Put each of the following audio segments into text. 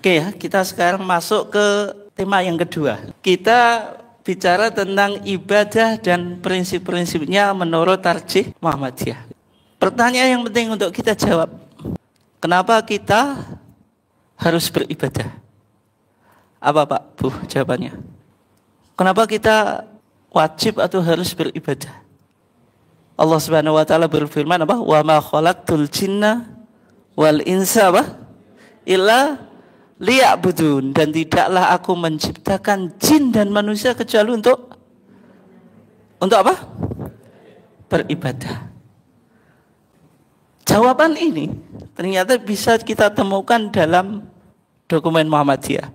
Oke ya, kita sekarang masuk ke tema yang kedua. Kita bicara tentang ibadah dan prinsip-prinsipnya menurut Tarjih Muhammadiyah. Pertanyaan yang penting untuk kita jawab, kenapa kita harus beribadah? Apa Pak, Bu, jawabannya? Kenapa kita wajib atau harus beribadah? Allah Subhanahu wa taala berfirman apa? Wa ma khalaqtul jinna wal insa illa liya'budun, dan tidaklah aku menciptakan jin dan manusia kecuali untuk apa? Beribadah. Jawaban ini ternyata bisa kita temukan dalam dokumen Muhammadiyah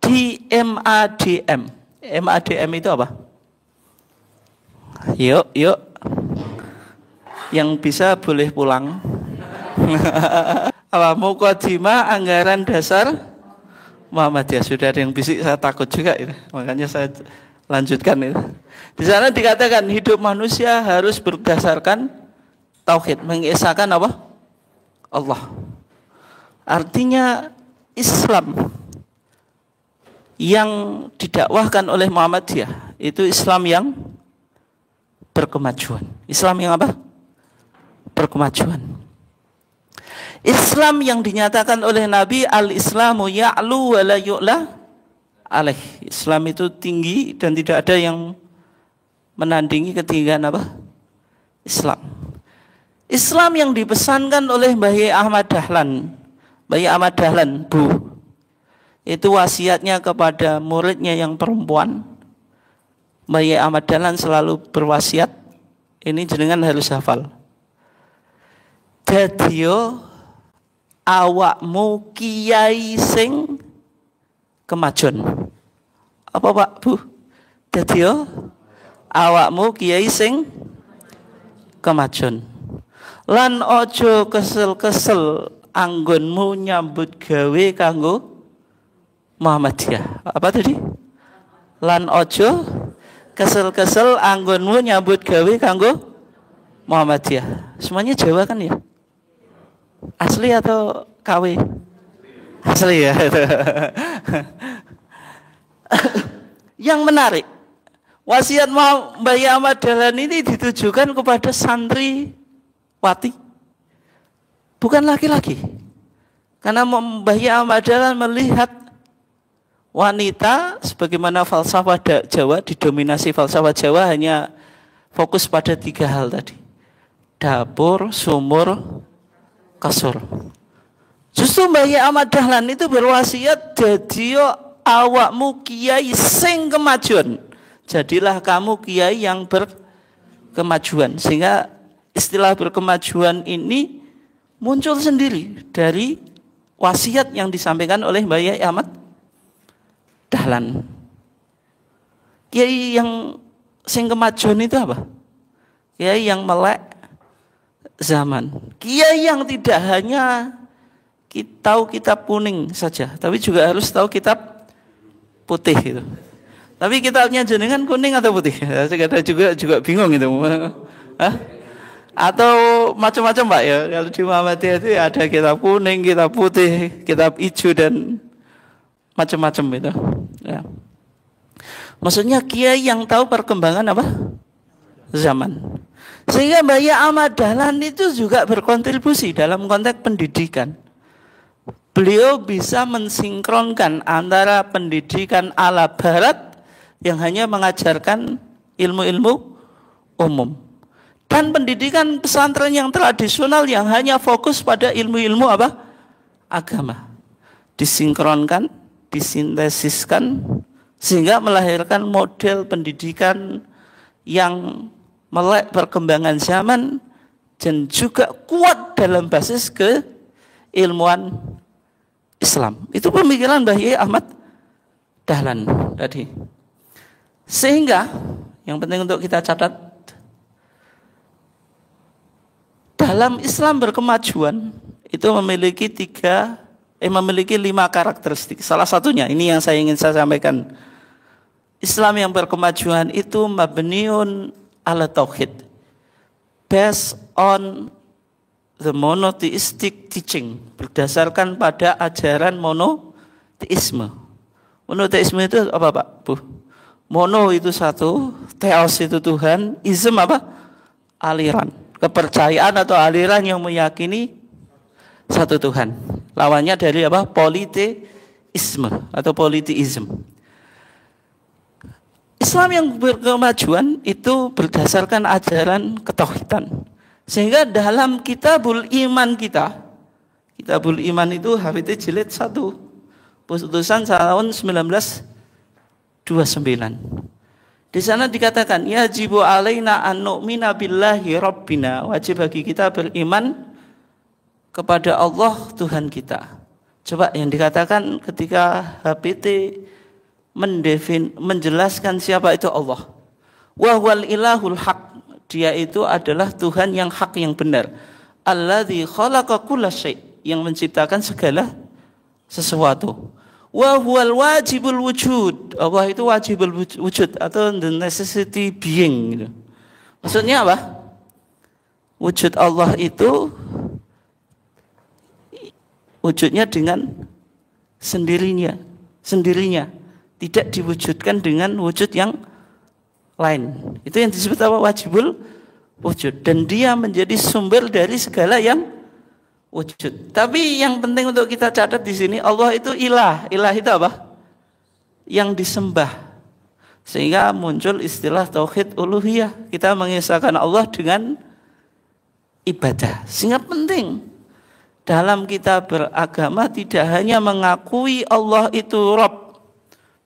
di MADM. MADM itu apa? Yuk. Yang bisa boleh pulang. Apa? Muqaddimah anggaran dasar Muhammadiyah. Sudah ada yang bisik, saya takut juga itu. Makanya saya lanjutkan itu. Di sana dikatakan hidup manusia harus berdasarkan tauhid, mengesahkan apa? Allah. Artinya Islam yang didakwahkan oleh Muhammadiyah itu Islam yang berkemajuan. Islam yang apa? Berkemajuan. Islam yang dinyatakan oleh Nabi, al-Islamu ya'lu wa la yu'la alaih. Islam itu tinggi dan tidak ada yang menandingi ketinggian apa? Islam. Islam yang dipesankan oleh Mbah Yai Ahmad Dahlan. Mbah Yai Ahmad Dahlan, Bu. Itu wasiatnya kepada muridnya yang perempuan. Mbah Yai Ahmad Dahlan selalu berwasiat, ini jenengan harus hafal. Dadiyo awakmu kiai sing kemajon. Apa Pak, Bu? Dadiyo awakmu kiai sing kemajon. Lan ojo kesel-kesel anggonmu nyambut gawe kanggo Muhammadiyah. Apa tadi? Lan ojo kesel-kesel anggonmu nyambut gawe kanggo Muhammadiyah. Semuanya Jawa kan ya? Asli atau KW? Asli ya. Yang menarik, wasiat Mbah Yai Ahmad Dahlan ini ditujukan kepada santri wati, bukan laki-laki. Karena Mbah Yai Ahmad Dahlan melihat wanita, sebagaimana falsafah Jawa, didominasi falsafah Jawa hanya fokus pada 3 hal tadi: dapur, sumur, kasur. Justru Mbah Yai Ahmad Dahlan itu berwasiat, jadiyo awakmu kiai sing kemajuan. Jadilah kamu kiai yang berkemajuan. Sehingga istilah berkemajuan ini muncul sendiri dari wasiat yang disampaikan oleh Mbah Yai Ahmad Dahlan. Kiai yang sing kemajuan itu apa? Kiai yang melek zaman. Kiai yang tidak hanya tahu kitab kuning saja, tapi juga harus tahu kitab putih itu. Tapi kitabnya jenengan kuning atau putih? Saya juga bingung itu. Hah? Atau macam-macam Pak ya. Kalau di Muhammadiyah itu ada kitab kuning, kitab putih, kitab hijau dan macam-macam itu. Ya. Maksudnya kiai yang tahu perkembangan apa? Zaman. Sehingga Mbah Yai Ahmad Dahlan itu juga berkontribusi dalam konteks pendidikan. Beliau bisa mensinkronkan antara pendidikan ala barat yang hanya mengajarkan ilmu-ilmu umum dan pendidikan pesantren yang tradisional yang hanya fokus pada ilmu-ilmu apa? Agama. Disinkronkan, disintesiskan sehingga melahirkan model pendidikan yang melek perkembangan zaman dan juga kuat dalam basis keilmuan Islam. Itu pemikiran Mbah Yai Ahmad Dahlan tadi. Sehingga yang penting untuk kita catat, dalam Islam berkemajuan itu memiliki 5 karakteristik. Salah satunya ini yang ingin saya sampaikan. Islam yang berkemajuan itu mabniun ala tauhid, based on the monotheistic teaching, berdasarkan pada ajaran Teisme. Monoteisme itu apa Pak? Bu? Mono itu satu, theos itu Tuhan, ism apa? Aliran. Kepercayaan atau aliran yang meyakini satu Tuhan. Lawannya dari apa? Politeisme atau politeisme. Islam yang berkemajuan itu berdasarkan ajaran ketauhidan. Sehingga dalam kitabul iman kita, kitabul iman itu HPT jilid 1, putusan tahun 1929. Di sana dikatakan, yajibu alaina an nu'mina billahi rabbina, wajib bagi kita beriman kepada Allah Tuhan kita. Coba yang dikatakan ketika HPT menjelaskan siapa itu Allah. Wa huwal ilahul haq, dia itu adalah Tuhan yang hak, yang benar. Alladzi khalaqa kulla syai', yang menciptakan segala sesuatu. Wa huwal wajibul wujud, Allah itu wajibul wujud atau the necessity being gitu. Maksudnya apa? Wujud Allah itu wujudnya dengan sendirinya, tidak diwujudkan dengan wujud yang lain. Itu yang disebut apa? Wajibul wujud. Dan dia menjadi sumber dari segala yang wujud. Tapi yang penting untuk kita catat di sini, Allah itu ilah. Ilah itu apa? Yang disembah. Sehingga muncul istilah tauhid uluhiyah. Kita mengisahkan Allah dengan ibadah. Sehingga penting dalam kita beragama tidak hanya mengakui Allah itu Rabb,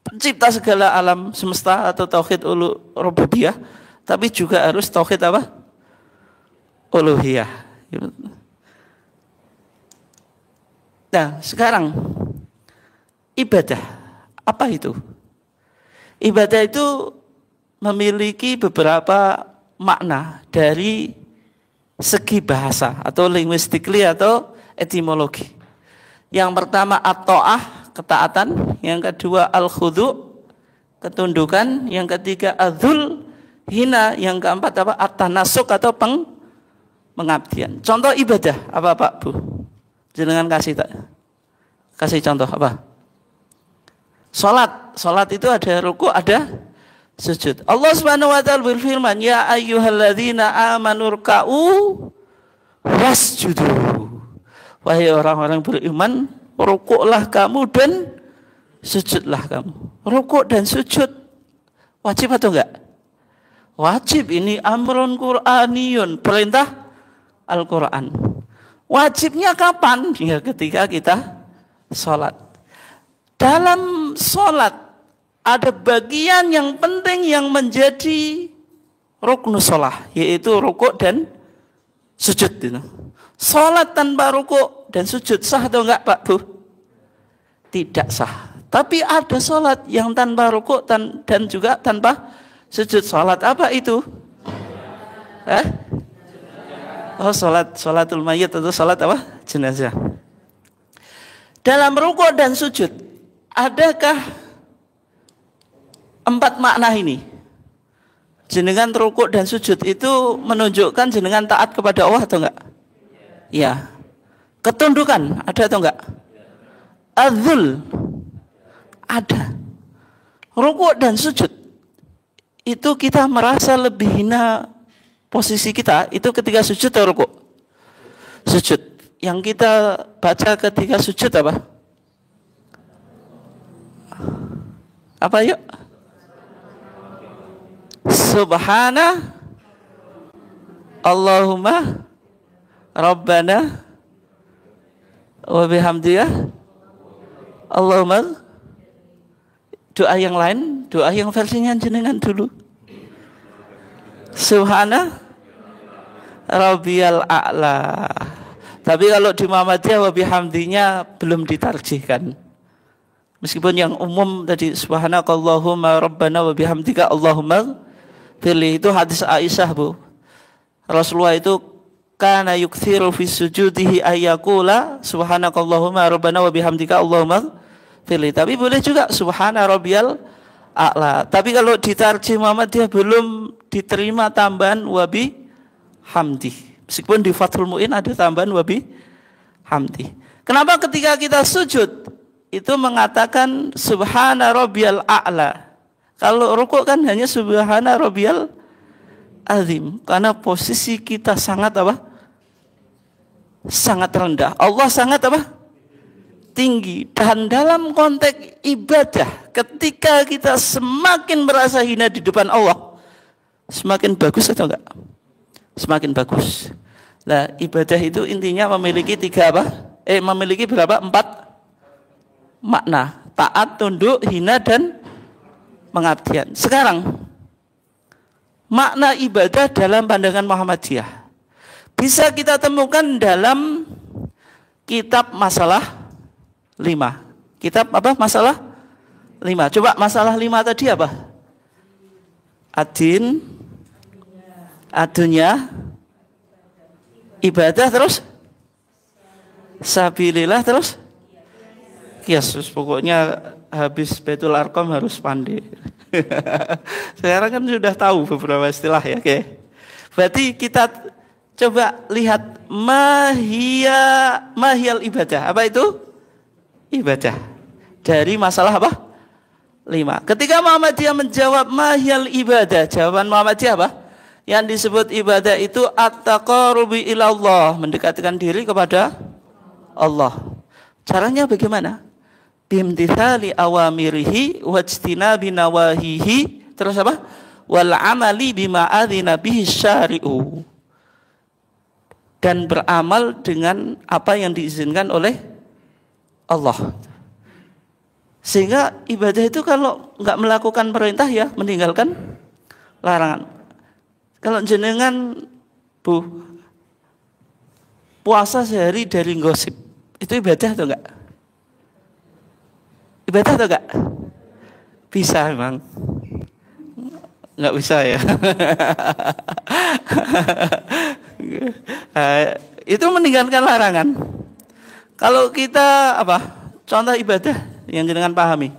pencipta segala alam semesta atau tauhid rububiyah, tapi juga harus tauhid apa? Uluhiyah. Nah, sekarang ibadah apa itu? Ibadah itu memiliki beberapa makna dari segi bahasa atau linguistically atau etimologi. Yang pertama at-ta'ah, ketaatan, yang kedua al-khudu', ketundukan, yang ketiga adzul hina, yang keempat apa? At-tanasuk atau pengabdian. Contoh ibadah apa Pak Bu? Jangan kasih contoh apa? Salat itu ada ruku, ada sujud. Allah Subhanahu wa taala berfirman, ya ayyuhalladzina amanu ruk'u wasjudu. Wahai orang-orang beriman, rukuklah kamu dan sujudlah kamu. Rukuk dan sujud wajib atau enggak? Wajib. Ini amrun Qur'aniyun, perintah Al-Quran. Wajibnya kapan? Ya ketika kita sholat. Dalam sholat ada bagian yang penting yang menjadi ruknus sholat, yaitu rukuk dan sujud. Sholat tanpa rukuk dan sujud sah atau enggak Pak Bu? Tidak sah. Tapi ada sholat yang tanpa rukuk dan juga tanpa sujud. Sholat apa itu? Oh, sholatul mayyit atau sholat apa? Jenazah. Dalam rukuk dan sujud, adakah 4 makna ini? Jenengan rukuk dan sujud itu menunjukkan jenengan taat kepada Allah atau enggak? Ya. Ketundukan ada atau enggak? Adzul ada. Rukuk dan sujud itu kita merasa lebih hina posisi kita itu ketika sujud atau rukuk? Sujud. Yang kita baca ketika sujud apa? Apa yuk? Subhana Allahumma Rabbana wa bihamdiyah Allahumma. Doa yang lain, doa yang versinya jenengan dulu. Subhana Rabbiyal a'la. Tapi kalau di Muhammadiyah wa bihamdinya belum ditarjihkan. Meskipun yang umum tadi subhanakallahumma rabbana wa bihamdika Allahumma firli, itu hadis Aisyah Bu. Rasulullah itu kana yukthiru fi sujudihi ayyakula subhanakallahumma rabbana wa bihamdika Allahumma firli. Tapi boleh juga subhana rabbiyal a'la. Tapi kalau ditarjih Muhammadiyah belum diterima tambahan wa bihamdi. Meskipun di Fathul Mu'in ada tambahan wa bihamdi. Kenapa ketika kita sujud itu mengatakan subhana rabbiyal a'la. Kalau rukuk kan hanya subhana rabbiyal azim, karena posisi kita sangat apa? Sangat rendah. Allah sangat apa? Tinggi. Dan dalam konteks ibadah, ketika kita semakin merasa hina di depan Allah, semakin bagus atau enggak? Semakin bagus. Nah, ibadah itu intinya memiliki tiga apa? Memiliki berapa? 4 makna. Taat, tunduk, hina, dan pengabdian. Sekarang makna ibadah dalam pandangan Muhammadiyah bisa kita temukan dalam kitab Masalah 5. Kitab apa? Masalah 5. Coba masalah 5 tadi apa? Adin, adunya, ibadah, terus sabilillah, terus Yesus. Pokoknya habis Baitul Arqam harus pandai. Sekarang kan sudah tahu beberapa istilah ya. Oke. Berarti kita coba lihat mahiyal ibadah. Apa itu? Ibadah. Dari masalah apa? 5. Ketika Muhammadiyah menjawab mahiyal ibadah, jawaban Muhammadiyah apa? Yang disebut ibadah itu at-taqarrubi ilallah, mendekatkan diri kepada Allah. Caranya bagaimana? Bimtithali awamirihi wajtinabi nawahihi, terus apa? Wal amali bima adzina bihi syari'u, dan beramal dengan apa yang diizinkan oleh Allah. Sehingga ibadah itu kalau nggak melakukan perintah ya meninggalkan larangan. Kalau jenengan Bu puasa sehari dari gosip, itu ibadah atau enggak? Ibadah atau enggak? Bisa memang. Enggak bisa ya. Itu meninggalkan larangan. Kalau kita apa? Contoh ibadah yang jenengan pahami.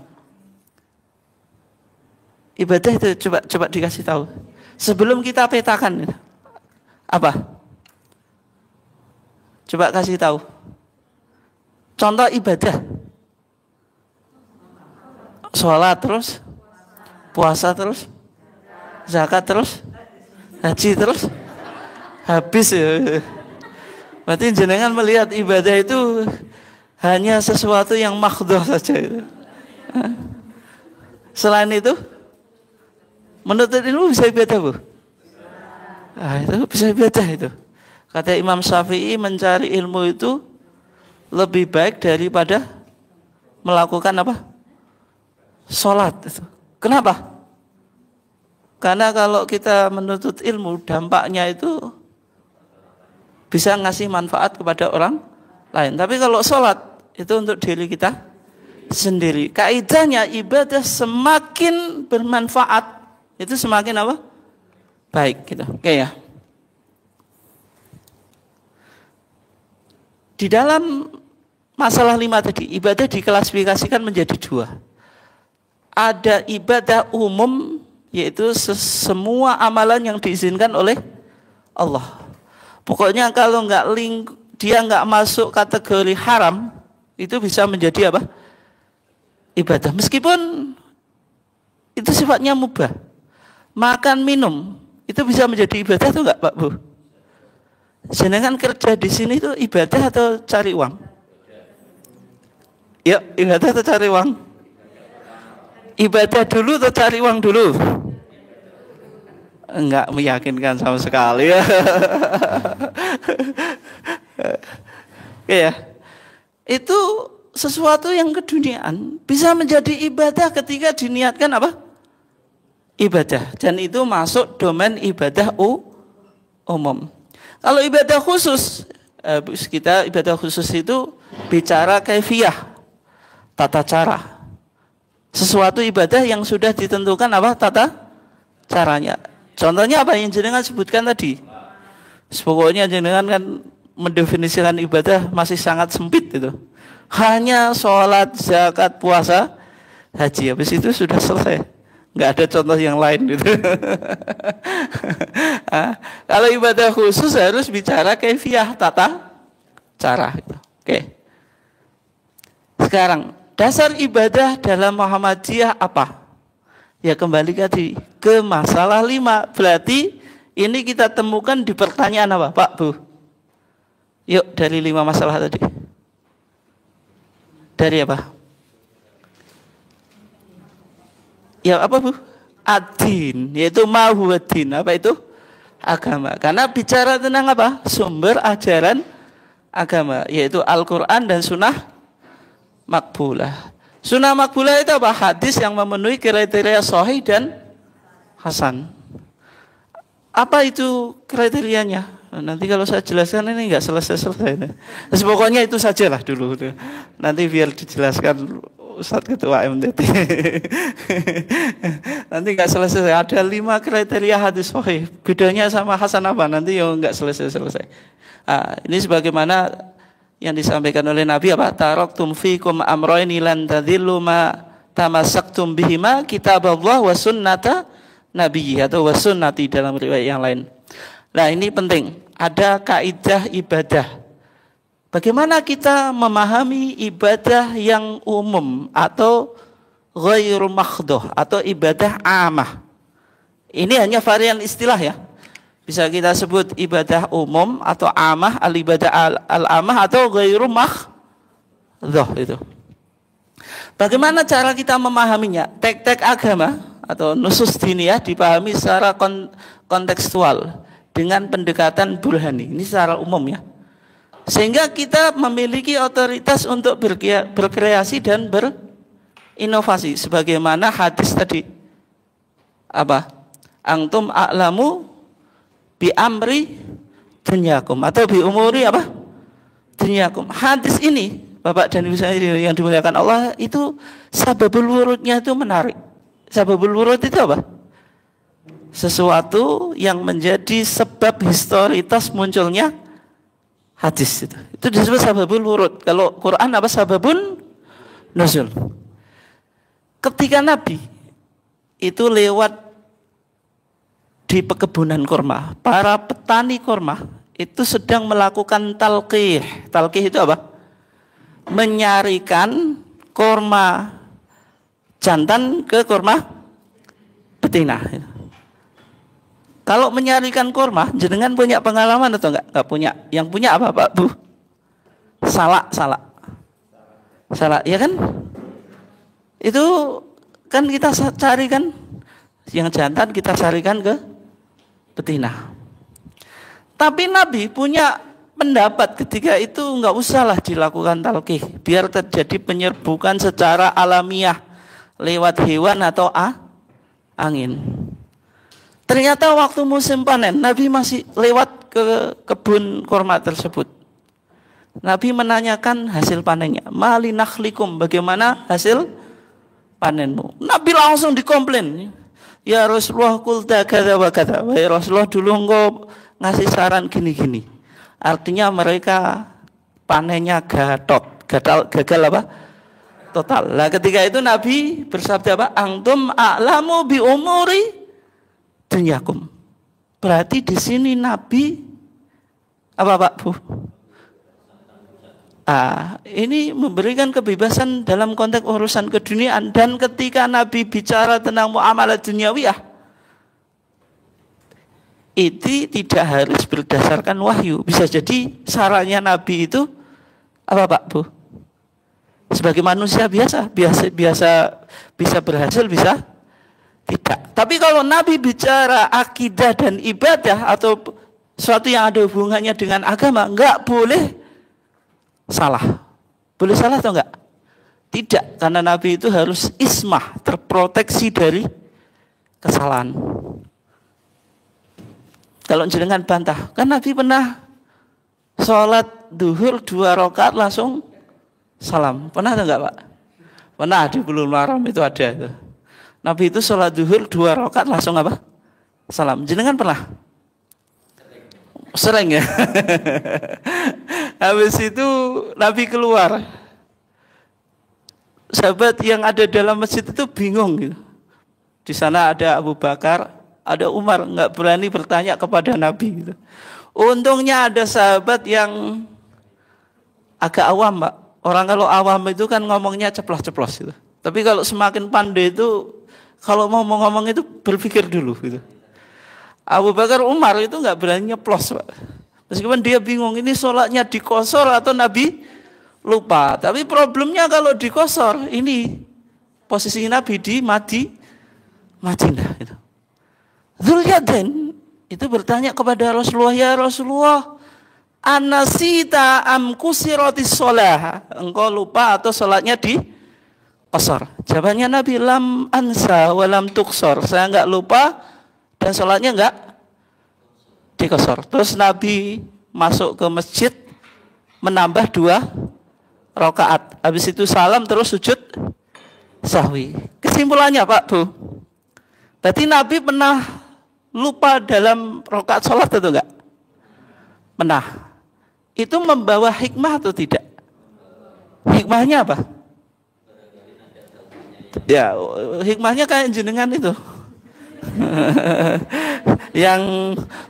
Ibadah itu coba dikasih tahu. Sebelum kita petakan apa? Coba kasih tahu. Contoh ibadah. Sholat terus, puasa terus, zakat terus, haji terus, habis ya. Berarti jenengan melihat ibadah itu hanya sesuatu yang makhdhah saja. Selain itu, menuntut ilmu bisa ibadah, Bu? Itu bisa ibadah itu. Kata Imam Syafi'i, mencari ilmu itu lebih baik daripada melakukan apa? Sholat. Kenapa? Karena kalau kita menuntut ilmu, dampaknya itu bisa ngasih manfaat kepada orang lain. Tapi kalau sholat, itu untuk diri kita sendiri. Kaidahnya ibadah semakin bermanfaat, itu semakin apa? Baik gitu. Oke ya. Di dalam masalah 5 tadi, ibadah diklasifikasikan menjadi 2. Ada ibadah umum, yaitu semua amalan yang diizinkan oleh Allah. Pokoknya kalau dia nggak masuk kategori haram, itu bisa menjadi apa? Ibadah. Meskipun itu sifatnya mubah. Makan minum itu bisa menjadi ibadah atau enggak, Pak Bu? Jenengan kerja di sini itu ibadah atau cari uang? Ya, ibadah atau cari uang? Ibadah dulu atau cari uang dulu? Enggak meyakinkan sama sekali ya. Ya. Itu sesuatu yang keduniaan bisa menjadi ibadah ketika diniatkan apa? Ibadah. Dan itu masuk domain ibadah umum. Kalau ibadah khusus, kita ibadah khusus itu bicara kaifiyah, tata cara. Sesuatu ibadah yang sudah ditentukan apa? Tata caranya. Contohnya apa yang jenengan sebutkan tadi? Pokoknya jenengan kan mendefinisikan ibadah masih sangat sempit itu. Hanya sholat, zakat, puasa, haji. Habis itu sudah selesai. Nggak ada contoh yang lain gitu. Kalau ibadah khusus harus bicara kaifiyah, tata cara. Gitu. Oke. Sekarang Dasar ibadah dalam Muhammadiyah apa? Ya kembali ke masalah 5. Berarti ini kita temukan di pertanyaan apa Pak Bu? Yuk dari 5 masalah tadi. Dari apa? Ya apa Bu? Ad-din, yaitu mahuwaddin. Apa itu? Agama. Karena bicara tentang apa? Sumber ajaran agama, yaitu Al-Quran dan Sunnah makbulah. Sunnah makbulah itu apa? Hadis yang memenuhi kriteria sahih dan hasan. Apa itu kriterianya? Nanti kalau saya jelaskan ini nggak selesai-selesai. Pokoknya itu sajalah dulu. Nanti biar dijelaskan Ustadz Ketua MTT. Nanti nggak selesai. Ada 5 kriteria hadis sahih. Bedanya sama hasan apa? Nanti yang nggak selesai-selesai. Ini sebagaimana yang disampaikan oleh Nabi apa? Taraktum fikum amrayn lan tadhillu ma tamassaktum bihima kitaballah wa sunnata nabiyyi atau wa sunnati dalam riwayat yang lain. Nah, ini penting. Ada kaidah ibadah. Bagaimana kita memahami ibadah yang umum atau ghairu makhdhah atau ibadah amah. Ini hanya varian istilah ya. Bisa kita sebut ibadah umum atau amah, al-ibadah al-amah atau ghairu makhdhah itu. Bagaimana cara kita memahaminya? Tek-tek agama atau nusus diniyah dipahami secara kontekstual dengan pendekatan burhani. Ini secara umum ya. Sehingga kita memiliki otoritas untuk berkreasi dan berinovasi sebagaimana hadis tadi. Apa? Antum a'lamu bi amri dunyakum atau bi umuri apa? Dunyakum. Hadis ini Bapak dan Ibu saya yang dimuliakan Allah itu sababul wurudnya itu menarik. Sababul wurud itu apa? Sesuatu yang menjadi sebab historitas munculnya hadis itu. Itu disebut sababul wurud. Kalau Quran apa sababun nuzul. Ketika Nabi itu lewat di pekebunan kurma, para petani kurma itu sedang melakukan talqih. Talqih itu apa? Menyarikan kurma jantan ke kurma betina. Kalau menyarikan kurma, jenengan punya pengalaman atau enggak? Enggak punya. Yang punya apa Pak Bu? Salak. Ya kan? Itu kan kita carikan yang jantan kita carikan ke betina. Tapi Nabi punya pendapat ketika itu enggak usahlah dilakukan talqih, biar terjadi penyerbukan secara alamiah lewat hewan atau angin. Ternyata waktu musim panen Nabi masih lewat ke kebun kurma tersebut. Nabi menanyakan hasil panennya. Mali nakhlikum, bagaimana hasil panenmu? Nabi langsung dikomplain. Ya Rasulullah qulta kadza wa kadza. Wahai Rasulullah, dulu engkau ngasih saran gini-gini. Artinya mereka panennya gagal apa? Total. Nah, ketika itu Nabi bersabda apa? Antum a'lamu bi umuri dunyakum. Berarti di sini Nabi apa Pak Bu? Ini memberikan kebebasan dalam konteks urusan keduniaan. Dan ketika Nabi bicara tentang muamalah duniawiyah, itu tidak harus berdasarkan wahyu. Bisa jadi sarannya Nabi itu apa Pak Bu? Sebagai manusia biasa bisa berhasil, bisa tidak. Tapi kalau Nabi bicara akidah dan ibadah atau sesuatu yang ada hubungannya dengan agama, enggak boleh salah. Boleh salah atau enggak? Tidak, karena Nabi itu harus ismah, terproteksi dari kesalahan. Kalau jenengan bantah, kan Nabi pernah sholat duhur 2 rakaat langsung salam. Pernah atau enggak Pak? Pernah, di Bulughul Maram itu ada itu. Nabi itu sholat duhur 2 rakaat langsung apa? Salam. Jenengan pernah? Sering ya. Habis itu Nabi keluar. Sahabat yang ada dalam masjid itu bingung gitu. Di sana ada Abu Bakar, ada Umar, nggak berani bertanya kepada Nabi gitu. Untungnya ada sahabat yang agak awam Pak. Orang kalau awam itu kan ngomongnya ceplos-ceplos gitu. Tapi kalau semakin pandai itu kalau mau ngomong itu berpikir dulu gitu. Abu Bakar Umar itu nggak berani nyeplos, Pak. Meskipun dia bingung ini sholatnya dikosor atau Nabi lupa. Tapi problemnya kalau dikosor ini posisi Nabi di Madinah itu. Dzulyaden itu bertanya kepada Rasulullah, ya Rasulullah, anasita am kusiratis sholah, engkau lupa atau sholatnya di qasar? Jawabannya Nabi, lam ansa walam tuksor, saya enggak lupa dan sholatnya enggak di qasar. Terus Nabi masuk ke masjid menambah 2 rakaat. Habis itu salam terus sujud sahwi. Kesimpulannya Pak Bu, berarti Nabi pernah lupa dalam rakaat sholat atau enggak? Pernah. Itu membawa hikmah atau tidak? Hikmahnya apa? Ya, hikmahnya kayak jenengan itu. Yang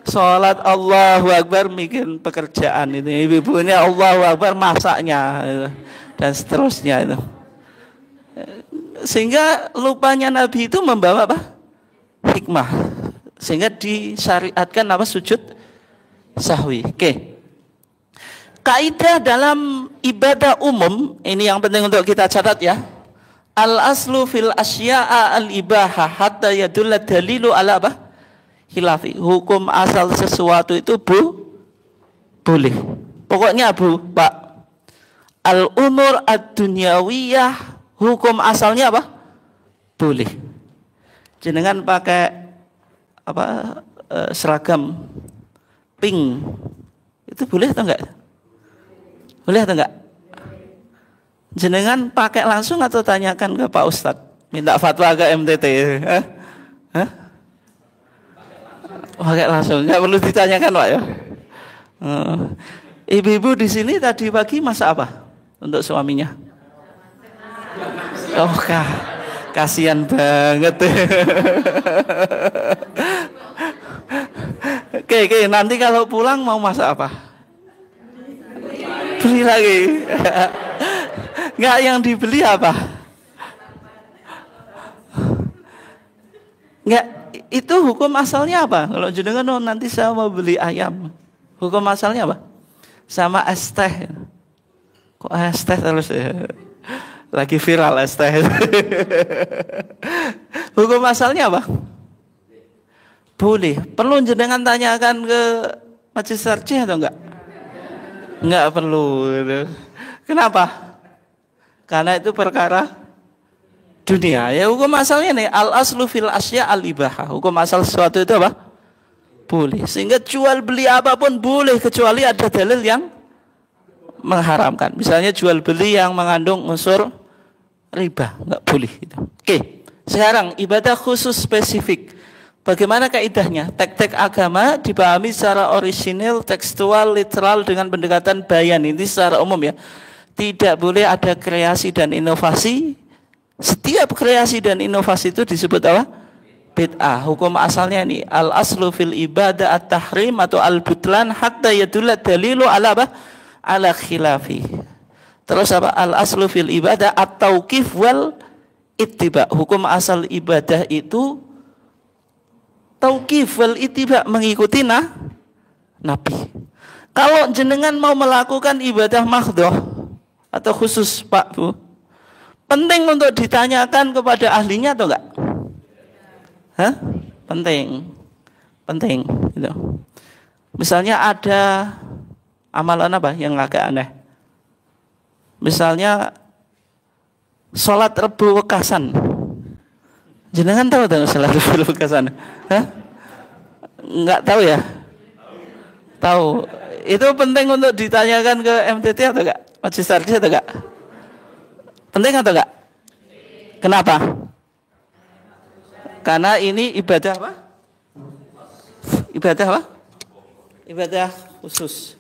sholat Allahu Akbar bikin pekerjaan itu, ibu-ibunya Allahu Akbar masaknya dan seterusnya itu. Sehingga lupanya Nabi itu membawa apa? Hikmah. Sehingga disyariatkan apa? Sujud sahwi. Oke. Kaidah dalam ibadah umum ini yang penting untuk kita catat ya. Al aslu fil asya'a al ibaha hatta yadulla dalilu ala apa? Khilafi. Hukum asal sesuatu itu boleh. Pokoknya Pak, al umur ad-dunyawiyah hukum asalnya apa? Boleh. Jenengan pakai apa? Seragam pink itu boleh atau enggak? Boleh atau enggak? Jenengan pakai langsung atau tanyakan ke Pak Ustadz? Minta fatwa ke MTT? Hah? Pakai langsung, nggak perlu ditanyakan Pak ya. Ibu-ibu di sini tadi pagi masak apa untuk suaminya? Oh kasihan banget. Oke, nanti kalau pulang mau masak apa? Beli lagi. Nggak, yang dibeli apa? Nggak, itu hukum asalnya apa? Kalau jenengan nanti saya mau beli ayam, hukum asalnya apa? Sama es teh. Kok es teh terus ya? Lagi viral es teh. Hukum asalnya apa? Boleh. Perlu jenengan tanyakan ke majelis sarjih atau enggak? Enggak perlu. Kenapa? Karena itu perkara dunia. Ya hukum asalnya nih, al aslu fil asya al ibaha. Hukum asal sesuatu itu apa? Boleh. Sehingga jual beli apapun boleh kecuali ada dalil yang mengharamkan. Misalnya jual beli yang mengandung unsur riba, enggak boleh itu. Oke. Sekarang ibadah khusus spesifik. Bagaimana kaidahnya? Tek-tek agama dipahami secara orisinil, tekstual, literal dengan pendekatan bayan. Ini secara umum ya. Tidak boleh ada kreasi dan inovasi. Setiap kreasi dan inovasi itu disebut apa? Bid'ah. Hukum asalnya ini al aslu fil ibadah at-tahrim atau al-butlan hatta yadulla dalilu ala apa? Ala khilafi. Terus apa? Al aslu fil ibadah at-tauqif wal ittiba. Hukum asal ibadah itu tauqif wal ittiba, mengikuti Nabi. Kalau jenengan mau melakukan ibadah mahdhah atau khusus Pak Bu, penting untuk ditanyakan kepada ahlinya atau enggak? Hah? Penting gitu. Misalnya ada amalan apa yang agak aneh, misalnya sholat Rebu Wekasan. Jenengan tahu sholat Rebu Wekasan? Hah? Enggak tahu ya? Tahu. Itu penting untuk ditanyakan ke MTT atau enggak? Majelis Sarjih atau enggak? Penting atau enggak? Kenapa? Karena ini ibadah apa? Ibadah apa? Ibadah khusus.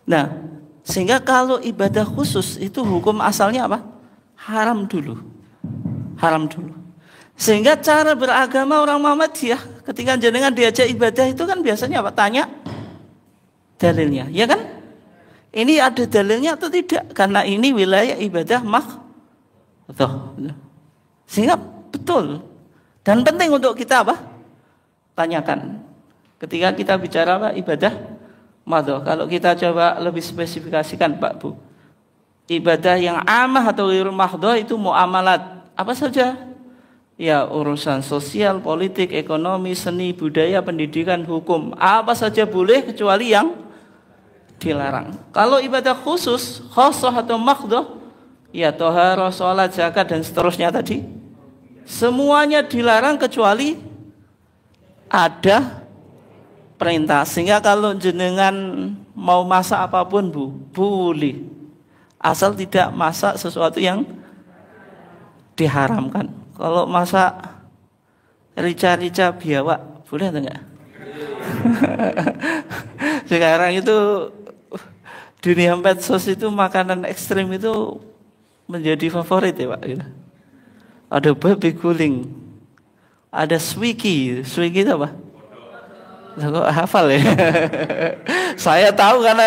Nah, sehingga kalau ibadah khusus itu hukum asalnya apa? Haram dulu. Sehingga cara beragama orang Muhammadiyah ketika jenengan diajak ibadah itu kan biasanya apa? Tanya dalilnya, ya kan? Ini ada dalilnya atau tidak? Karena ini wilayah ibadah betul. Sehingga betul dan penting untuk kita apa? Tanyakan. Ketika kita bicara apa? Ibadah madho. Kalau kita coba lebih spesifikasikan Pak Bu, ibadah yang amah atau ghairu mahdho itu muamalat apa saja? Ya urusan sosial, politik, ekonomi, seni, budaya, pendidikan, hukum, apa saja boleh kecuali yang dilarang. Kalau ibadah khusus, khosoh atau mahdho, ya toharoh, sholat, zakat dan seterusnya tadi, semuanya dilarang kecuali ada perintah. Sehingga kalau jenengan mau masak apapun Bu, boleh, asal tidak masak sesuatu yang diharamkan. Kalau masak rica-rica biawak, boleh atau enggak? Sekarang itu dunia medsos itu makanan ekstrim itu menjadi favorit ya Pak. Ada babi guling, ada swiki itu apa? Kok hafal ya? Saya tahu karena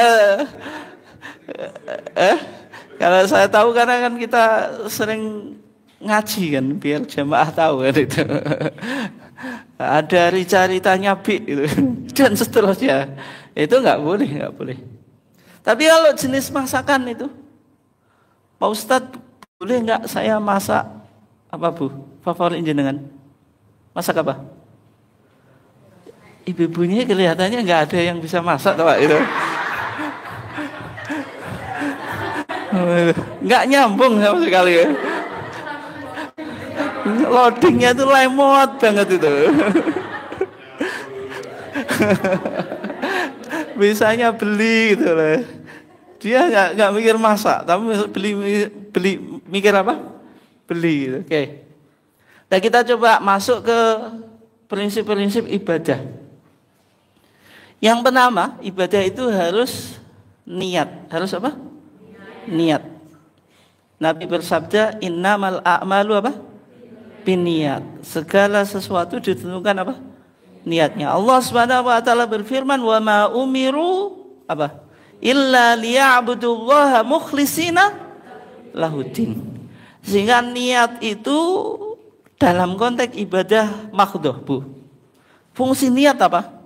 saya tahu karena kan kita sering ngaji kan, biar jamaah tahu kan itu. Ada rica-rica nyabi itu dan seterusnya. Itu nggak boleh. Tapi kalau jenis masakan itu, Pak Ustadz boleh nggak saya masak apa Bu? Favorit jenengan? Masak apa? Ibu-ibunya kelihatannya nggak ada yang bisa masak, Pak itu. Nggak nyambung sama sekali ya. Loadingnya itu lemot banget itu. Bisanya beli gitu loh. Dia nggak mikir masak, tapi beli mikir apa? Beli gitu. Oke. Nah kita coba masuk ke prinsip-prinsip ibadah. Yang pertama, ibadah itu harus niat. Harus apa? Niat. Nabi bersabda, innamal a'malu apa? Biniat. Segala sesuatu ditentukan apa? Niatnya. Allah Subhanahu wa taala berfirman, "Wa ma umiru apa? Illa liya'budullaha mukhlishina lahuddin." Sehingga niat itu dalam konteks ibadah mahdhoh, Bu. Fungsi niat apa?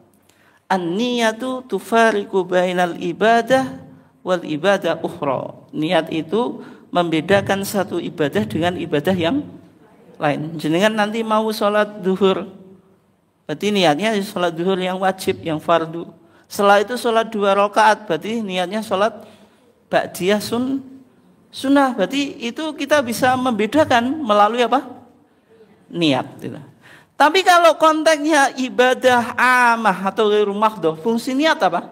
An-niyatu tufariqu bainal ibadah wal ibadah ukhra. Niat itu membedakan satu ibadah dengan ibadah yang lain. Jenengan nanti mau sholat duhur, berarti niatnya sholat duhur yang wajib, yang fardu. Setelah itu sholat 2 rakaat, berarti niatnya sholat ba'diyah sunnah. Berarti itu kita bisa membedakan melalui apa? Niat. Gitu. Tapi kalau konteksnya ibadah amah atau ghairu mahdhoh, fungsi niat apa?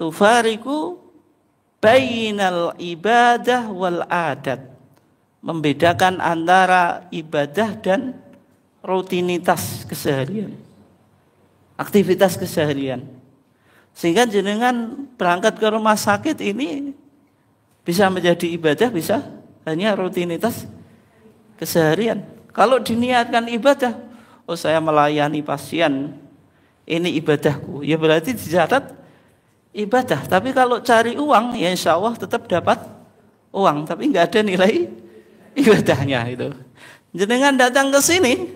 Tufariqu bainal ibadah wal adat. Membedakan antara ibadah dan rutinitas keseharian, aktivitas keseharian. Sehingga jenengan berangkat ke rumah sakit ini bisa menjadi ibadah, bisa hanya rutinitas keseharian. Kalau diniatkan ibadah, oh saya melayani pasien, ini ibadahku, ya berarti dicatat ibadah. Tapi kalau cari uang, ya insya Allah tetap dapat uang, tapi nggak ada nilai ibadahnya itu. Jenengan datang ke sini,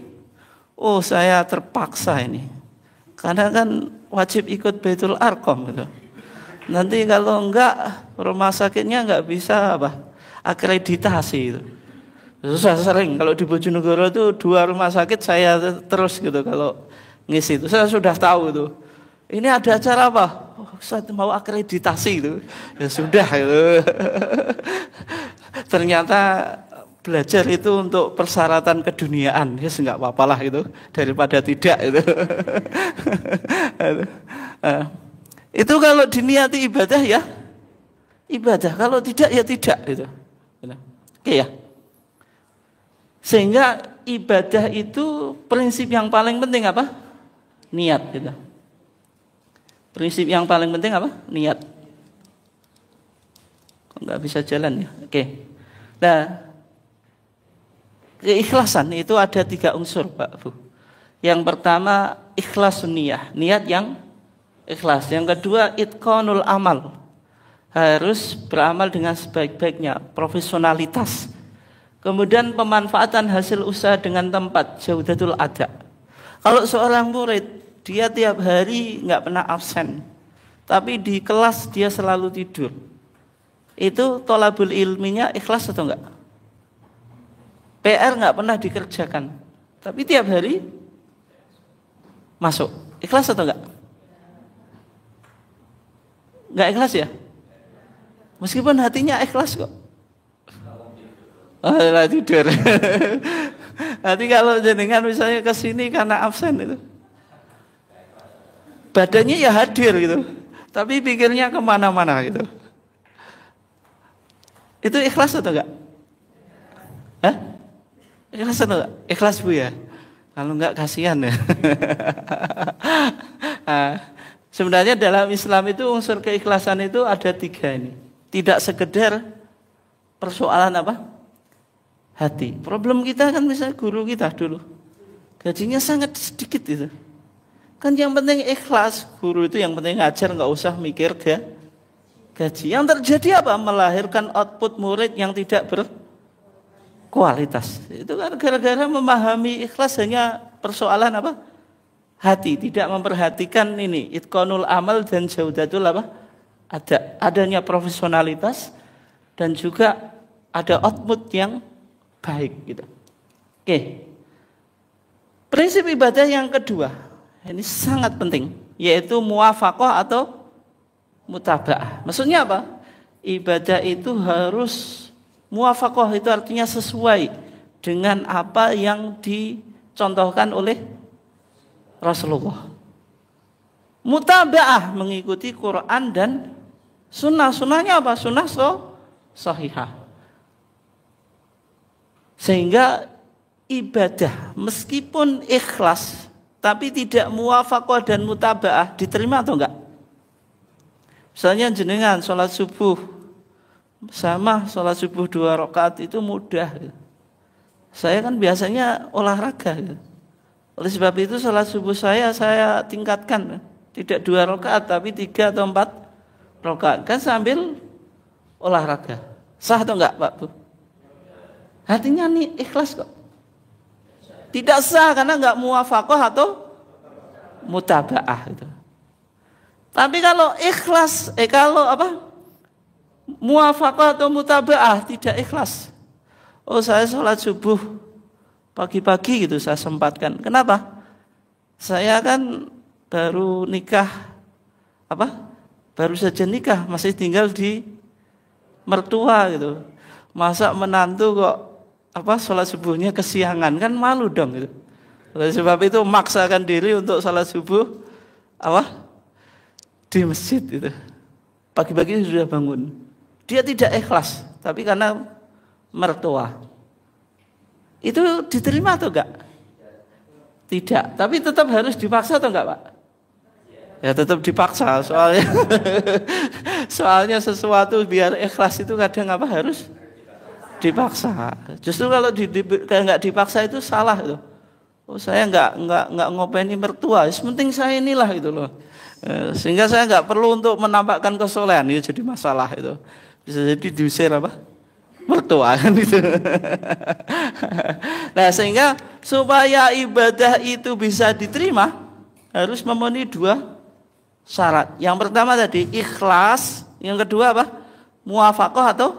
oh saya terpaksa ini, karena kan wajib ikut Baitul Arqam gitu. Nanti kalau enggak rumah sakitnya enggak bisa apa? Akreditasi itu. Susah sering kalau di Bojonegoro itu 2 rumah sakit saya terus gitu kalau ngisi itu. Saya sudah tahu itu. Ini ada acara apa? Oh, saya mau akreditasi itu. Ya sudah itu. Ternyata belajar itu untuk persyaratan keduniaan, ya yes, nggak apa-apalah itu daripada tidak itu. Itu kalau diniati ibadah ya ibadah, kalau tidak ya tidak itu. Oke ya. Sehingga ibadah itu prinsip yang paling penting apa? Niat gitu. Prinsip yang paling penting apa? Niat. Kok nggak bisa jalan ya? Oke. Nah, keikhlasan itu ada 3 unsur Pak Bu. Yang pertama ikhlas niyah, niat yang ikhlas. Yang kedua itqanul amal, harus beramal dengan sebaik-baiknya, profesionalitas. Kemudian pemanfaatan hasil usaha dengan tempat, jaudatul ada. Kalau seorang murid, dia tiap hari nggak pernah absen, tapi di kelas dia selalu tidur, itu tolabul ilminya ikhlas atau enggak? PR nggak pernah dikerjakan, tapi tiap hari masuk, ikhlas atau enggak? Enggak ikhlas ya? Meskipun hatinya ikhlas kok. Oh, tidur. Nanti kalau jenengan misalnya ke sini karena absen itu, badannya ya hadir gitu, tapi pikirnya kemana-mana gitu. Itu ikhlas atau enggak? Hah? Ikhlas atau enggak? Ikhlas Bu ya. Kalau enggak kasihan ya. Nah, sebenarnya dalam Islam itu unsur keikhlasan itu ada 3 ini. Tidak sekedar persoalan apa? Hati. Problem kita kan misalnya guru kita dulu, gajinya sangat sedikit itu. Kan yang penting ikhlas, guru itu yang penting ngajar, nggak usah mikir gaji. Yang terjadi apa? Melahirkan output murid yang tidak berkualitas. Itu kan gara-gara memahami ikhlas hanya persoalan apa? Hati, tidak memperhatikan ini itqanul amal dan jaudatul apa? Adanya profesionalitas dan juga ada output yang baik gitu. Oke. Prinsip ibadah yang kedua, ini sangat penting, yaitu muwafaqah atau mutaba'ah. Maksudnya apa? Ibadah itu harus muwafaqah, itu artinya sesuai dengan apa yang dicontohkan oleh Rasulullah. Mutaba'ah mengikuti Quran dan sunnah. Sunnahnya apa? Sunnah sahihah. Sehingga ibadah meskipun ikhlas tapi tidak muwafaqah dan mutaba'ah, diterima atau enggak? Misalnya jenengan sholat subuh sama sholat subuh 2 rakaat itu mudah. Saya kan biasanya olahraga. Oleh sebab itu sholat subuh saya tingkatkan, tidak 2 rakaat tapi 3 atau 4 rakaat, kan sambil olahraga. Sah atau enggak Pak Bu? Hatinya nih ikhlas kok. Tidak sah karena enggak muwafaqah atau mutaba'ah itu. Tapi kalau ikhlas, kalau apa? Muwafaqah atau mutaba'ah, tidak ikhlas. Oh, saya sholat subuh pagi-pagi gitu saya sempatkan. Kenapa? Saya kan baru nikah, baru saja nikah, masih tinggal di mertua gitu. Masa menantu kok sholat subuhnya kesiangan, kan malu dong gitu. Oleh sebab itu maksakan diri untuk sholat subuh di masjid itu. Pagi-pagi sudah bangun. Dia tidak ikhlas, tapi karena mertua. Itu diterima atau enggak? Tidak, tapi tetap harus dipaksa atau enggak Pak? Ya tetap dipaksa, soalnya sesuatu biar ikhlas itu kadang harus dipaksa. Justru kalau nggak dipaksa itu salah itu. Oh, saya nggak ngopeni mertua, penting saya inilah gitu loh. Sehingga saya nggak perlu untuk menampakkan kesolehan, itu jadi masalah itu. Bisa jadi diusir mertua kan itu. Nah, sehingga supaya ibadah itu bisa diterima harus memenuhi 2 syarat. Yang pertama tadi ikhlas, yang kedua muwafaqah atau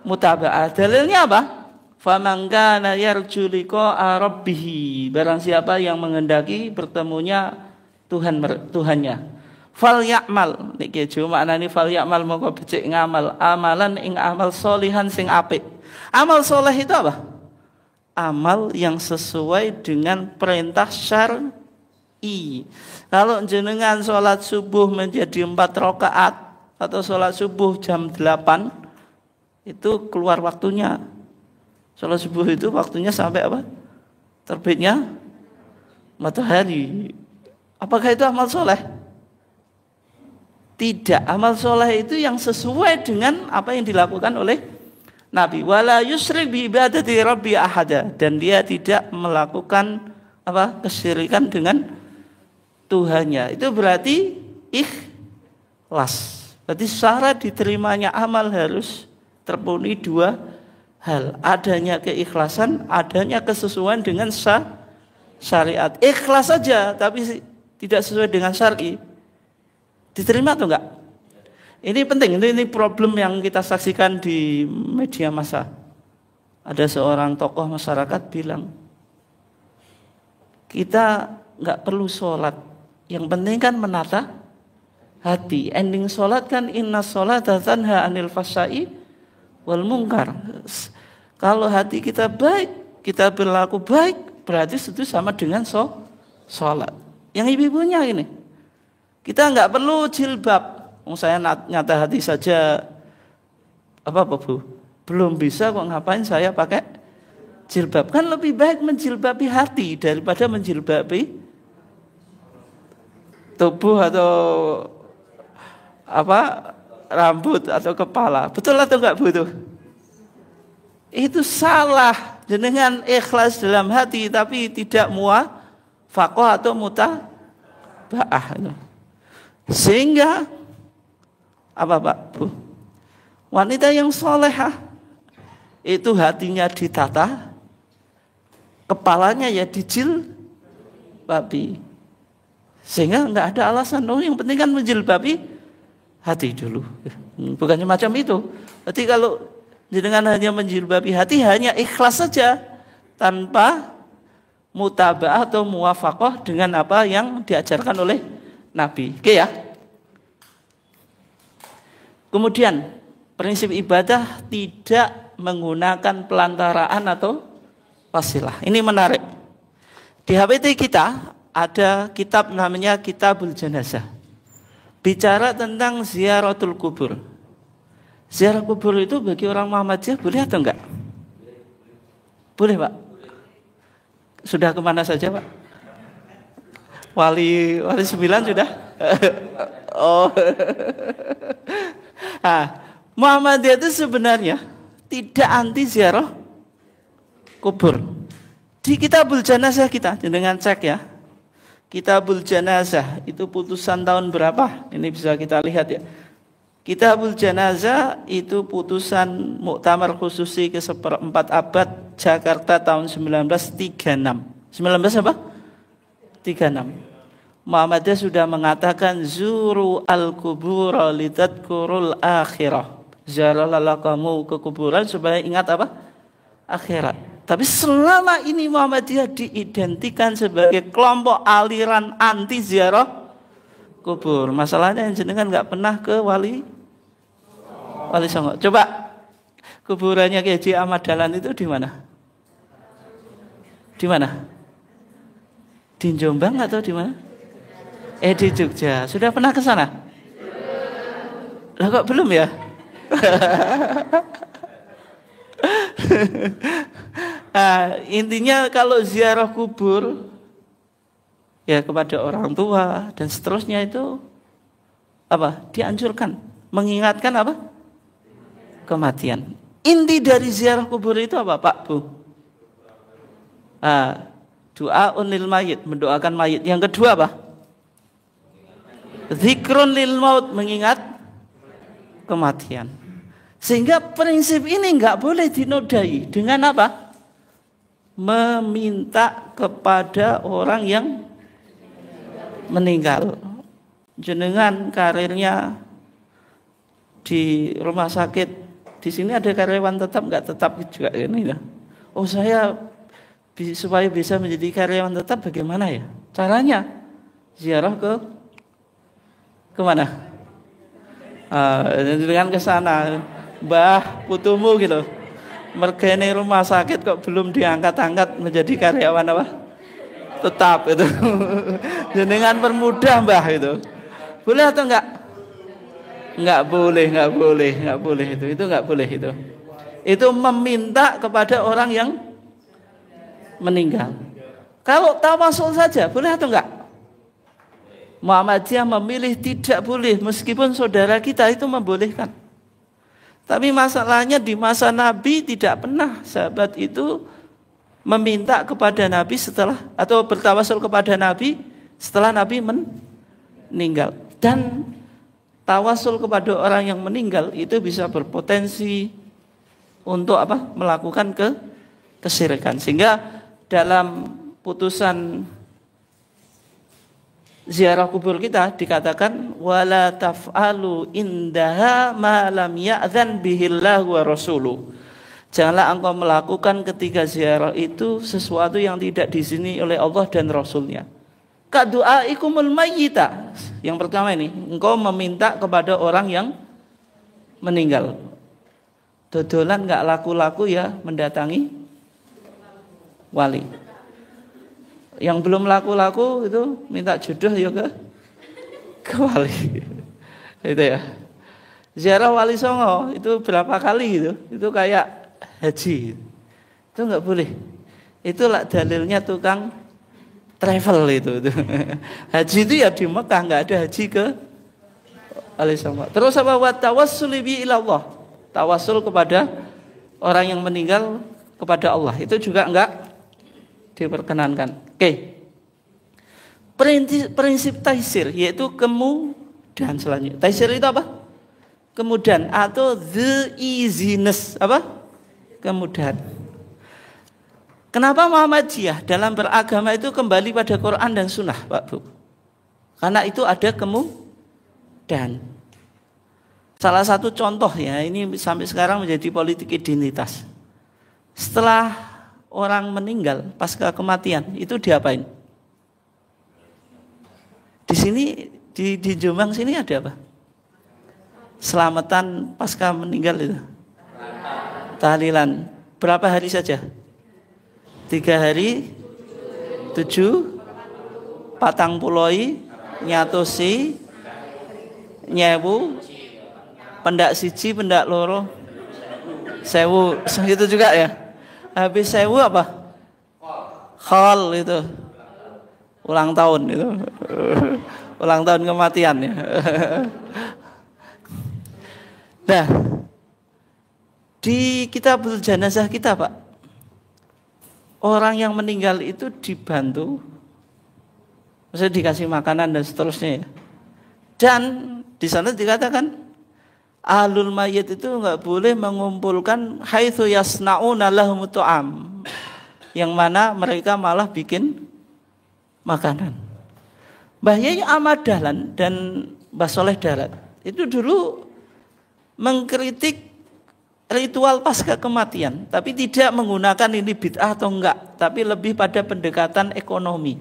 mutaba'ah. Dalilnya apa? Faman kana yarju liqa'a rabbih, barang siapa yang menghendaki bertemunya Tuhannya, fal ya'mal, niki cuma maknane fal ya'mal mongko becik ngamal amalan ing amal solihan sing apik. Amal soleh itu apa? Amal yang sesuai dengan perintah syar'i. Kalau jenengan sholat subuh menjadi 4 rakaat atau sholat subuh jam 8, itu keluar waktunya. Sholat subuh itu waktunya sampai terbitnya matahari. Apakah itu amal soleh? Tidak. Amal soleh itu yang sesuai dengan apa yang dilakukan oleh Nabi. Wala yusrik bi ibadati rabbi ahada, dan dia tidak melakukan kesyirikan dengan Tuhannya. Itu berarti ikhlas. Berarti syarat diterimanya amal harus terpenuhi dua hal. Adanya keikhlasan, adanya kesesuaian dengan syariat. Ikhlas saja tapi tidak sesuai dengan syar'i, diterima atau enggak? Ini penting, ini problem yang kita saksikan di media massa. Ada seorang tokoh masyarakat bilang, kita enggak perlu sholat, yang penting kan menata hati. Ending sholat kan inna sholata tanha anil fahsya'i wal munkar. Kalau hati kita baik, kita berlaku baik, berarti itu sama dengan sholat. Yang ibu-ibunya ini, kita enggak perlu jilbab. Saya nyata hati saja apa Bu? Belum bisa kok, ngapain saya pakai jilbab? Kan lebih baik menjilbabi hati daripada menjilbabi tubuh atau rambut atau kepala. Betul atau enggak Bu itu? Itu salah. Dengan ikhlas dalam hati tapi tidak muwafaqah atau mutaba'ah. Sehingga Pak Bu? Wanita yang solehah itu hatinya ditata, kepalanya ya dijilbabi. Sehingga enggak ada alasan. Yang penting kan menjilbabi hati dulu. Bukannya macam itu. Berarti kalau dengan hanya menjilbabi hati, hanya ikhlas saja tanpa mutaba'ah atau muwafaqah dengan apa yang diajarkan oleh Nabi. Oke ya? Kemudian prinsip ibadah tidak menggunakan pelantaraan atau wasilah. Ini menarik. Di HPT kita ada kitab namanya Kitabul Janazah. Bicara tentang ziaratul kubur. Ziarah kubur itu bagi orang Muhammadiyah boleh atau enggak? Boleh Pak? Sudah kemana saja Pak? Wali 9 sudah? Oh. Nah, Muhammadiyah itu sebenarnya tidak anti ziarah kubur. Di Kitabul Janazah kita, dengan cek ya. Kitabul Janazah itu putusan tahun berapa? Ini bisa kita lihat ya. Kitabul Janazah itu putusan Muktamar Khususi ke-1/4 abad Jakarta tahun 1936. 19 apa? 36. Muhammadiyah sudah mengatakan zuru al-kubur litadkurul akhirah. Ziarahlah kamu ke kuburan supaya ingat apa? Akhirat. Tapi selama ini Muhammadiyah diidentikan sebagai kelompok aliran anti ziarah kubur. Masalahnya yang jenengan nggak pernah ke Wali Songo. Coba kuburannya Kiai Haji Ahmad Dahlan itu di mana? Di mana? Di Jombang atau di mana? Di Jogja. Sudah pernah ke sana? Lah kok belum ya? Nah, intinya kalau ziarah kubur ya kepada orang tua dan seterusnya itu dianjurkan, mengingatkan kematian. Inti dari ziarah kubur itu apa Pak Bu? Doa lil mayit, mendoakan mayit. Yang kedua apa? Zikrun lil maut, mengingat kematian. Sehingga prinsip ini enggak boleh dinodai dengan apa? Meminta kepada orang yang meninggal. Jenengan karirnya di rumah sakit, di sini ada karyawan tetap enggak tetap juga ini ya. Oh saya supaya bisa menjadi karyawan tetap bagaimana ya? Caranya ziarah kemana? Dengan ke sana, Mbah putumu gitu. Mergane rumah sakit kok belum diangkat-angkat menjadi karyawan tetap itu. Jenengan permudah Mbah itu. Boleh atau enggak? Enggak boleh itu. Itu enggak boleh itu. Itu meminta kepada orang yang meninggal. Kalau tawasul saja boleh atau enggak? Muhammadiyah memilih tidak boleh, meskipun saudara kita itu membolehkan. Tapi masalahnya di masa Nabi tidak pernah sahabat itu meminta kepada Nabi setelah, atau bertawasul kepada Nabi setelah Nabi meninggal. Dan tawasul kepada orang yang meninggal itu bisa berpotensi untuk apa? Melakukan kesyirikan. Sehingga dalam putusan ziarah kubur kita dikatakan wala taf'alu indaha ma lam ya'dzan bihillahu wa rasuluh. Janganlah engkau melakukan ketika ziarah itu sesuatu yang tidak diizinkan oleh Allah dan Rasulnya. Ka du'aikumul mayyita. Yang pertama ini, engkau meminta kepada orang yang meninggal. Dodolan enggak laku-laku ya mendatangi wali. Yang belum laku-laku itu minta jodoh ya ke wali. Itu ya. Ziarah Wali Songo itu berapa kali gitu. Itu kayak haji. Itu enggak boleh. Itulah dalilnya tukang travel itu. Haji itu ya di Mekah, enggak ada haji ke Wali Songo. Terus apa? Wa tawassuli bi ilallah. Tawasul kepada orang yang meninggal kepada Allah. Itu juga enggak diperkenankan. Oke. Prinsip taisir yaitu kemudahan selanjutnya. Taisir itu apa? Kemudahan atau the easiness, apa? Kemudahan. Kenapa Muhammadiyah dalam beragama itu kembali pada Quran dan Sunnah, Pak Bu? Karena itu ada kemudahan. Salah satu contoh ya, ini sampai sekarang menjadi politik identitas. Setelah orang meninggal pasca kematian itu diapain? Di sini di Jombang sini ada apa? Selamatan pasca meninggal itu. Tahlilan. Berapa hari saja? 3 hari, 7, patang puloi, nyatosi, nyewu, pendak siji, pendak loro, sewu, itu juga ya. Habis sewu apa? Khol itu. Ulang tahun itu. Ulang tahun kematian ya. Nah, di kitabul jenazah kita, Pak, orang yang meninggal itu dibantu, maksudnya dikasih makanan dan seterusnya ya. Dan di sana dikatakan ahlul mayyit itu enggak boleh mengumpulkan haitsu yasnauna lahum tu'am, yang mana mereka malah bikin makanan. Mbah Yai Ahmad Dahlan dan Mbah Soleh Darat itu dulu mengkritik ritual pasca kematian, tapi tidak menggunakan ini bid'ah atau enggak, tapi lebih pada pendekatan ekonomi.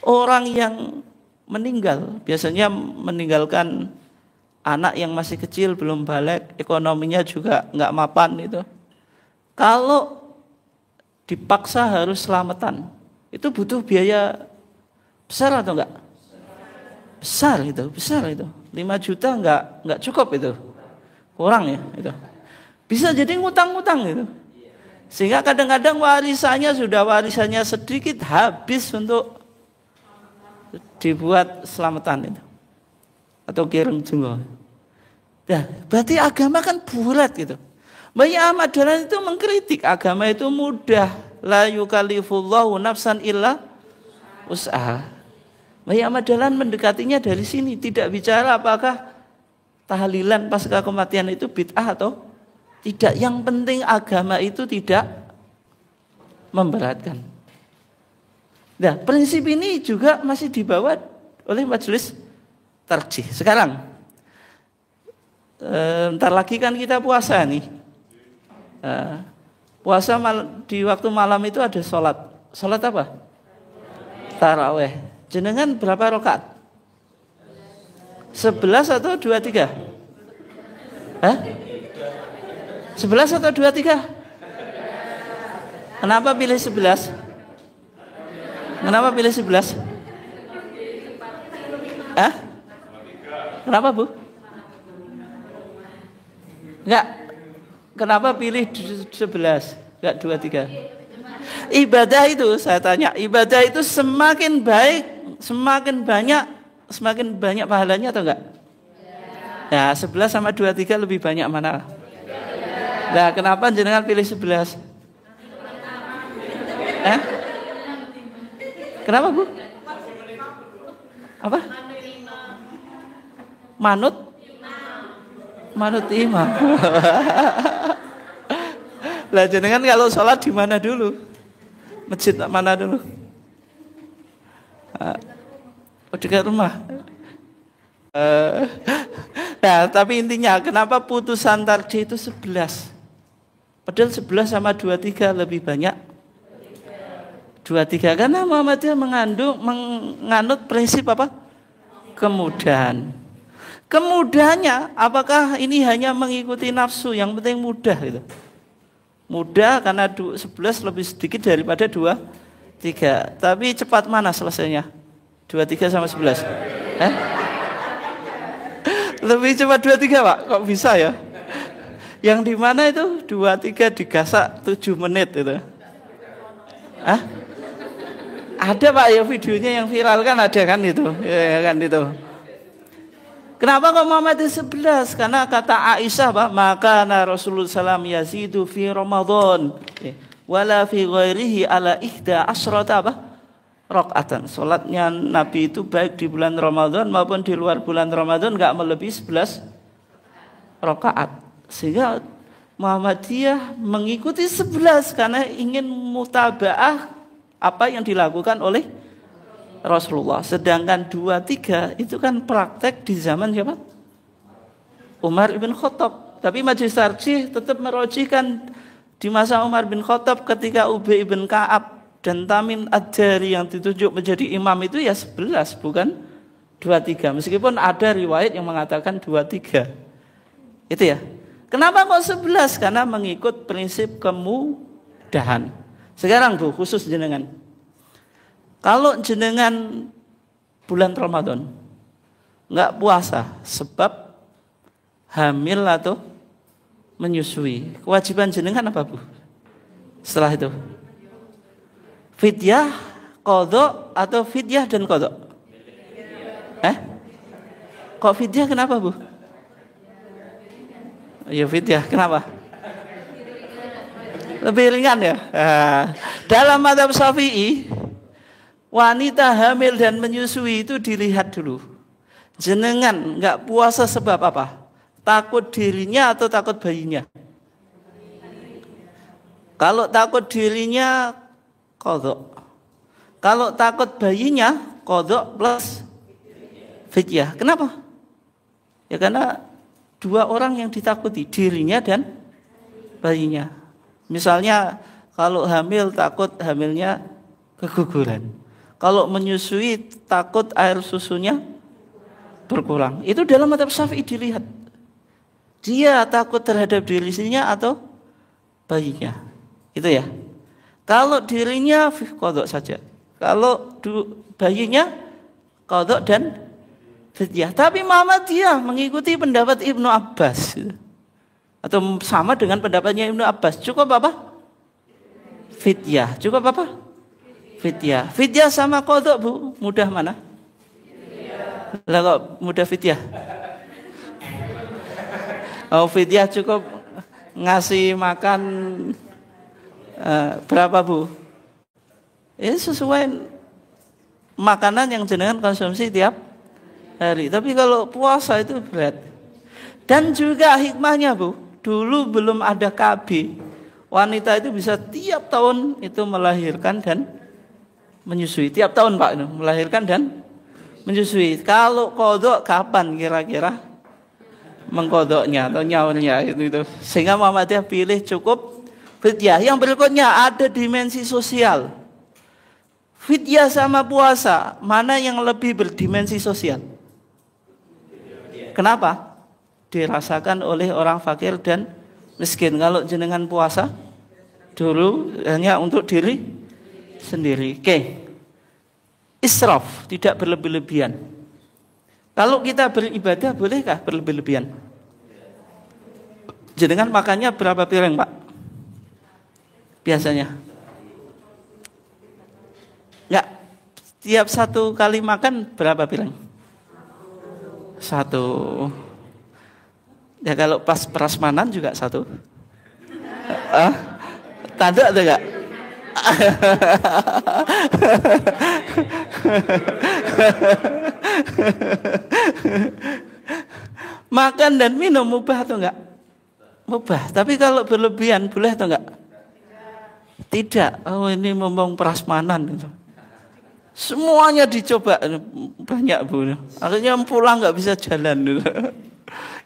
Orang yang meninggal biasanya meninggalkan anak yang masih kecil belum balik, ekonominya juga enggak mapan itu. Kalau dipaksa harus selamatan, itu butuh biaya besar atau enggak? Besar itu. 5 juta enggak cukup itu. Kurang ya itu. Bisa jadi ngutang-ngutang gitu. Sehingga kadang-kadang warisannya sedikit habis untuk dibuat selamatan itu. Atau kireng jenggo. Nah, berarti agama kan berat gitu. Mbah Ahmad Dahlan itu mengkritik agama itu mudah. La yukallifullahu nafsan illa usaha. Mbah Ahmad Dahlan mendekatinya dari sini. Tidak bicara apakah tahlilan pasca kematian itu bid'ah atau tidak. Yang penting agama itu tidak memberatkan. Nah, prinsip ini juga masih dibawa oleh majelis tarjih. Sekarang, ntar lagi kan kita puasa nih. Puasa di waktu malam itu ada sholat. Sholat apa? Taraweh. Jenengan berapa rakaat? 11 atau 23? Hah? 11 atau 23? Kenapa pilih 11? Kenapa pilih 11? Hah? Kenapa, Bu? Enggak. Kenapa pilih 11? Enggak 23? Ibadah itu, saya tanya, ibadah itu semakin baik, semakin banyak pahalanya atau enggak? Ya, 11 sama 23 lebih banyak mana? Nah, kenapa jenengan pilih 11? Eh? Kenapa Bu? Apa? Manut? Manut imam. Lah jenengan kalau sholat di mana dulu? Masjid mana dulu? Oh, dekat rumah. Nah, tapi intinya kenapa putusan tarjih itu 11? Padahal 11 sama 23 lebih banyak 23, karena Muhammadiyah menganut prinsip apa? Kemudahan. Kemudahannya apakah ini hanya mengikuti nafsu, yang penting mudah gitu. Mudah karena 11 lebih sedikit daripada 23. Tapi cepat mana selesainya? 23 sama 11. Lebih cepat 23 Pak, kok bisa ya? Yang di mana itu 23 digasak 7 menit itu. Ada Pak ya videonya yang viral kan, ada kan itu. Ya kan itu. Kenapa kok Muhammad itu 11? Karena kata Aisyah Pak, maka Rasulullah SAW yazidu fi Ramadan wala fi ghairihi ala ihda asrata apa? Rakaatan. Salatnya Nabi itu baik di bulan Ramadan maupun di luar bulan Ramadan enggak melebihi 11 rakaat. Sehingga Muhammadiyah mengikuti 11 karena ingin mutabaah apa yang dilakukan oleh Rasulullah. Sedangkan 23 itu kan praktek di zaman siapa? Umar ibn Khattab. Tapi Majelis Tarjih tetap merojihkan di masa Umar bin Khattab ketika Ubay ibn Ka'ab dan Tamim Ad-Dari yang ditunjuk menjadi imam itu ya 11 bukan 23. Meskipun ada riwayat yang mengatakan 23. Itu ya. Kenapa kok 11? Karena mengikut prinsip kemudahan. Sekarang Bu, khusus jenengan. Kalau jenengan bulan Ramadan enggak puasa sebab hamil atau menyusui, kewajiban jenengan apa Bu? Setelah itu fidyah, qadha atau fidyah dan qadha? Kok fidyah kenapa Bu? Ya fidyah, kenapa? Lebih ringan ya? Dalam mazhab Syafi'i, wanita hamil dan menyusui itu dilihat dulu. Jenengan enggak puasa sebab apa? Takut dirinya atau takut bayinya? Kalau takut dirinya, qadha. Kalau takut bayinya, qadha plus fidyah. Kenapa? Ya karena dua orang yang ditakuti, dirinya dan bayinya. Misalnya kalau hamil takut hamilnya keguguran. Kalau menyusui takut air susunya berkurang. Itu dalam mazhab Syafi'i dilihat. Dia takut terhadap dirinya atau bayinya. Itu ya. Kalau dirinya qadha saja. Kalau bayinya qadha dan fidyah. Tapi Muhammadiyah mengikuti pendapat Ibnu Abbas. Atau sama dengan pendapatnya Ibnu Abbas. Cukup apa? Fidyah. Cukup apa? Fidyah. Fidyah sama qadha Bu, mudah mana? Lah kok mudah fidyah? Oh, fidyah cukup ngasih makan berapa Bu? Ya sesuai makanan yang jenengan konsumsi tiap hari. Tapi kalau puasa itu berat. Dan juga hikmahnya Bu, dulu belum ada KB. Wanita itu bisa tiap tahun itu melahirkan dan menyusui. Tiap tahun Pak itu melahirkan dan menyusui. Kalau qadha kapan kira-kira mengkodoknya atau nyaurnya itu. Sehingga Muhammadiyah pilih cukup fidyah. Yang berikutnya ada dimensi sosial. Fidyah sama puasa, mana yang lebih berdimensi sosial? Kenapa? Dirasakan oleh orang fakir dan miskin. Kalau jenengan puasa dulu hanya untuk diri sendiri. Oke. Israf, tidak berlebih-lebihan. Kalau kita beribadah bolehkah berlebih-lebihan? Jenengan makannya berapa piring Pak? Biasanya? Ya, tiap satu kali makan berapa piring? Satu. Ya kalau pas prasmanan juga satu. Tanda ada enggak? Makan dan minum mubah atau enggak? Mubah. Tapi kalau berlebihan boleh atau enggak? Tidak. Oh, ini ngomong prasmanan gitu. Semuanya dicoba banyak Bu. Akhirnya pulang enggak bisa jalan gitu.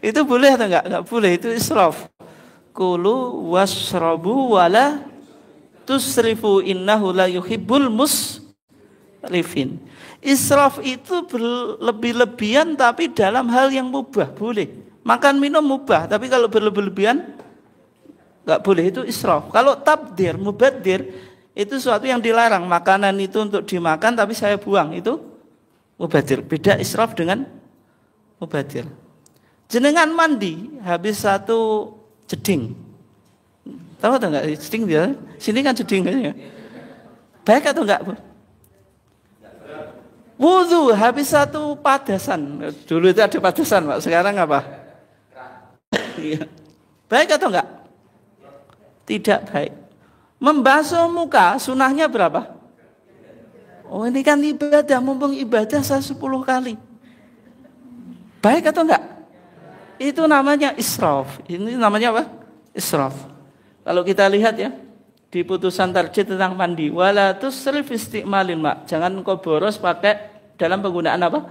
Itu boleh atau enggak? Enggak boleh. Itu israf. Kulu wasrabu wala tusrifu innahu la yuhibbul musrifin. Israf itu berlebih-lebihan tapi dalam hal yang mubah boleh. Makan minum mubah, tapi kalau berlebih-lebihan enggak boleh, itu israf. Kalau tabdir, mubadir itu sesuatu yang dilarang. Makanan itu untuk dimakan tapi saya buang, itu mubadir. Beda israf dengan mubadir. Jenengan mandi habis satu jeding. Tahu atau enggak jeding dia? Sini kan jeding ya. Baik atau enggak, Bu? Wudu habis satu padasan. Dulu itu ada padasan, Pak. Sekarang apa? Baik atau enggak? Tidak baik. Membasuh muka sunahnya berapa? Oh, ini kan ibadah, mumpung ibadah saya 10 kali. Baik atau enggak? Itu namanya israf. Ini namanya apa? Israf. Kalau kita lihat ya, di putusan tarjih tentang mandi, wala tusrif isti'malin ma. Jangan engkau boros pakai dalam penggunaan apa?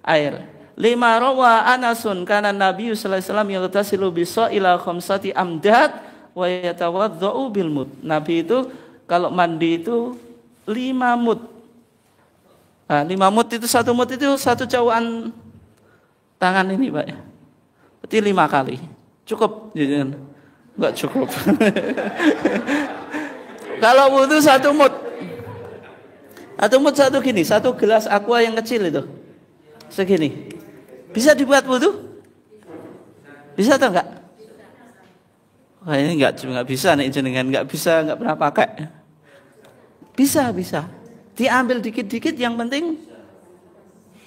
Air. Lima rawa Anasun kana Nabi sallallahu alaihi wasallam yaghtasilu ila khamsati amdad wa yatawaddau bil mud. Nabi itu kalau mandi itu 5 mud. Nah, 5 mud itu 1 mud itu 1 cauan tangan ini, Pak ya. Berarti 5 kali. Cukup? Enggak cukup. Kalau wudu 1 mud. 1 mud 1 gini, 1 gelas aqua yang kecil itu. Segini. Bisa dibuat wudu? Bisa atau enggak? Wah, ini enggak bisa nih jenengan, enggak bisa, enggak pernah pakai. Bisa. Diambil dikit-dikit, yang penting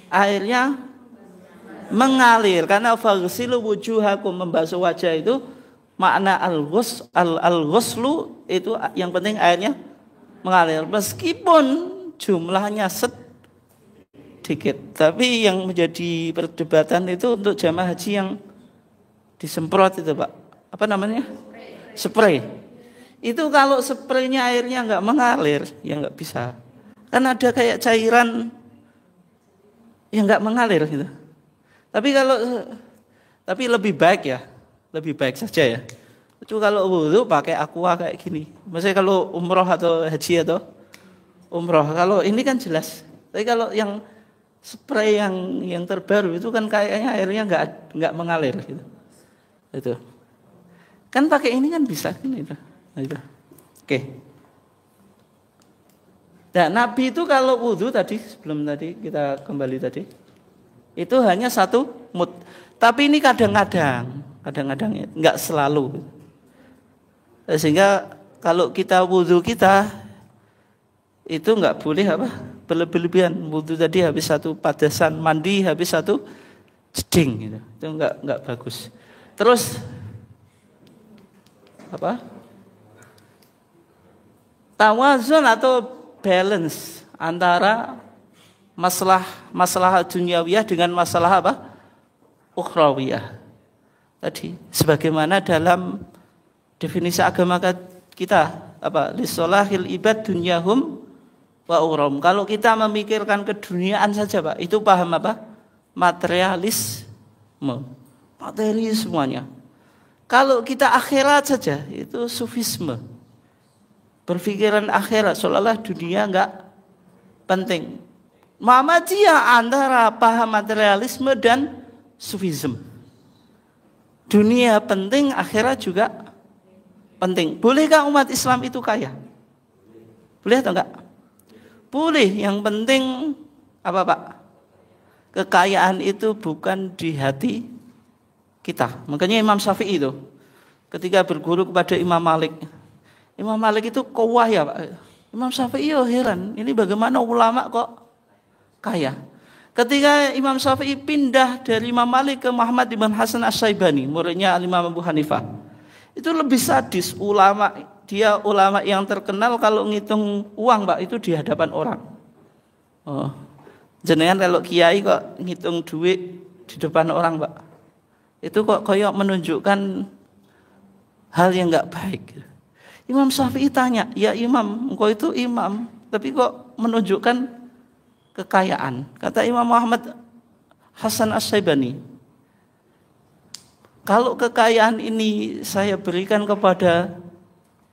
airnya mengalir. Karena faghsilu wujuhakum, membasuh wajah itu makna al-ghuslu itu yang penting airnya mengalir. Meskipun jumlahnya sedikit, tapi yang menjadi perdebatan itu untuk jamaah haji yang disemprot itu, Pak. Apa namanya? Spray. Itu kalau spraynya airnya enggak mengalir, ya enggak bisa. Kan ada kayak cairan yang enggak mengalir gitu. Tapi lebih baik saja ya. Itu kalau wudu pakai aqua kayak gini. Maksudnya kalau umroh atau haji atau umroh, kalau ini kan jelas. Tapi kalau yang spray yang terbaru itu kan kayaknya airnya enggak mengalir gitu. Itu. Kan pakai ini kan bisa gini itu. Oke. Nah, Nabi itu kalau wudu tadi, sebelum tadi kita kembali tadi, itu hanya 1 mud. Tapi ini kadang-kadang enggak selalu. Sehingga kalau kita wudu kita itu enggak boleh apa? Berlebihan. Wudu tadi habis 1 padasan, mandi habis 1 jeding gitu. Itu enggak bagus. Terus apa? Tawazun atau balance antara masalah duniawiyah dengan masalah apa? Ukhrawiyah. Tadi sebagaimana dalam definisi agama kita apa? Lisolahil ibad dunyahum wa ukhrawhum. Kalau kita memikirkan keduniaan saja, Pak, itu paham apa? Materialisme. Materi semuanya. Kalau kita akhirat saja, itu sufisme. Berpikiran akhirat, seolah-olah dunia enggak penting. Muhammadiyah antara paham materialisme dan sufisme. Dunia penting, akhirat juga penting. Bolehkah umat Islam itu kaya? Boleh atau enggak? Boleh, yang penting apa, Pak? Kekayaan itu bukan di hati kita. Makanya Imam Syafi'i itu ketika berguru kepada Imam Malik itu kawah ya, Pak. Imam Syafi'i heran, ini bagaimana ulama kok kaya. Ketika Imam Syafi'i pindah dari Imam Malik ke Muhammad bin Hasan Asy-Syaibani, muridnya Imam Abu Hanifah, itu lebih sadis ulama dia ulama yang terkenal kalau ngitung uang Pak itu di hadapan orang. Oh, jenengan kalau kiai kok ngitung duit di depan orang Pak, itu kok koyok menunjukkan hal yang nggak baik. Imam Syafi'i tanya, ya Imam, engkau itu imam, tapi kok menunjukkan kekayaan? Kata Imam Muhammad Hasan As-Syaibani, kalau kekayaan ini saya berikan kepada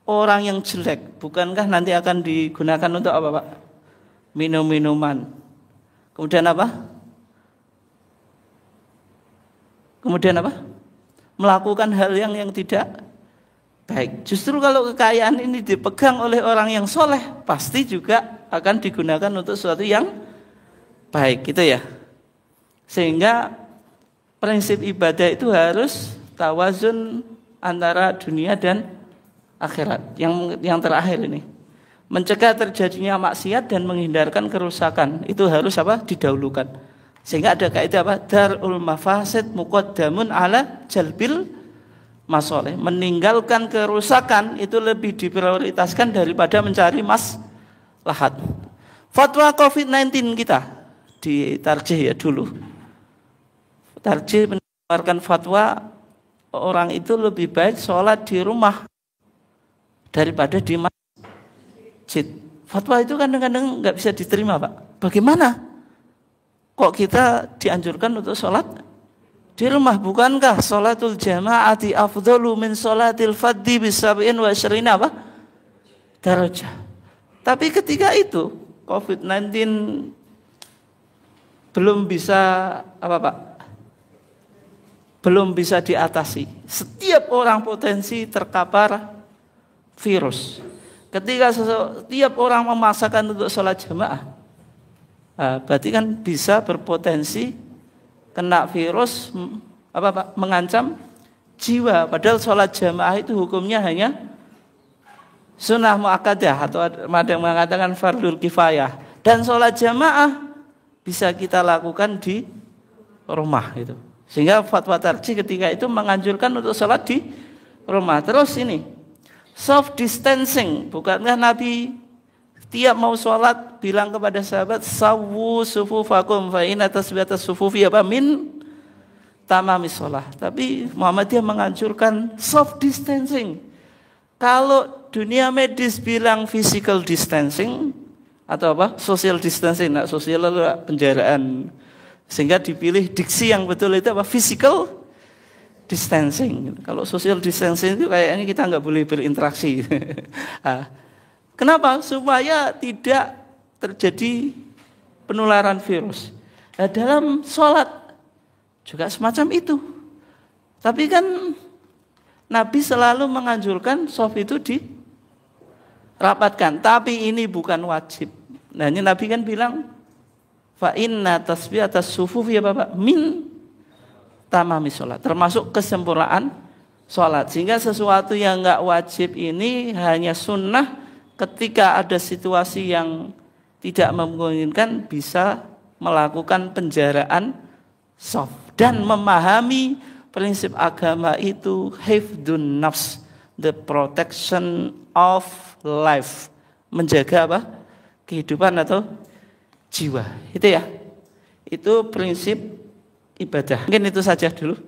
orang yang jelek, bukankah nanti akan digunakan untuk apa Pak? Minum-minuman. Kemudian apa? Kemudian apa? Melakukan hal yang tidak baik. Justru kalau kekayaan ini dipegang oleh orang yang soleh, pasti juga akan digunakan untuk sesuatu yang baik, gitu ya. Sehingga prinsip ibadah itu harus tawazun antara dunia dan akhirat. Yang terakhir ini, mencegah terjadinya maksiat dan menghindarkan kerusakan, itu harus apa? Didahulukan. Sehingga ada kaidah apa? Darul mafasid muqaddamun ala jalbil masoleh. Meninggalkan kerusakan itu lebih diprioritaskan daripada mencari maslahat. Fatwa COVID-19 kita di Tarjih ya dulu. Tarjih mengeluarkan fatwa orang itu lebih baik sholat di rumah daripada di masjid. Fatwa itu kadang-kadang nggak bisa diterima Pak. Bagaimana? Kok kita dianjurkan untuk sholat di rumah? Bukankah sholatul jama'ati afdalu min sholatil fadhi bisab'in wa asyrina apa? Darajah. Tapi ketika itu COVID-19 belum bisa apa Pak? Belum bisa diatasi. Setiap orang potensi terkapar virus. Ketika setiap orang memaksakan untuk sholat jamaah, berarti kan bisa berpotensi kena virus apa Pak? Mengancam jiwa. Padahal sholat jamaah itu hukumnya hanya sunnah muakkadah atau ada yang mengatakan fardul kifayah. Dan sholat jamaah bisa kita lakukan di rumah itu. Sehingga fatwa Tarjih ketika itu menganjurkan untuk sholat di rumah. Terus ini soft distancing, bukankah Nabi tiap mau sholat bilang kepada sahabat sawu sufufakum fa inna tasbihatas sufufi apa min tamamis sholat. Tapi Muhammadiyah menganjurkan soft distancing. Kalau dunia medis bilang physical distancing atau apa? Social distancing, nah sosial itu penjaraan. Sehingga dipilih diksi yang betul itu apa? Physical distancing. Kalau social distancing itu kayaknya kita nggak boleh berinteraksi. Kenapa? Supaya tidak terjadi penularan virus. Nah, dalam sholat juga semacam itu. Tapi kan Nabi selalu menganjurkan soft itu dirapatkan. Tapi ini bukan wajib. Nah ini Nabi kan bilang fa inna tasbihatas sufufi ya Bapak min tamami sholat, termasuk kesempurnaan sholat. Sehingga sesuatu yang nggak wajib ini hanya sunnah ketika ada situasi yang tidak memungkinkan bisa melakukan penjaraan soft. Dan memahami prinsip agama itu hifdun nafs, the protection of life, menjaga apa? Kehidupan atau jiwa. Itu ya. Itu prinsip ibadah. Mungkin itu saja dulu.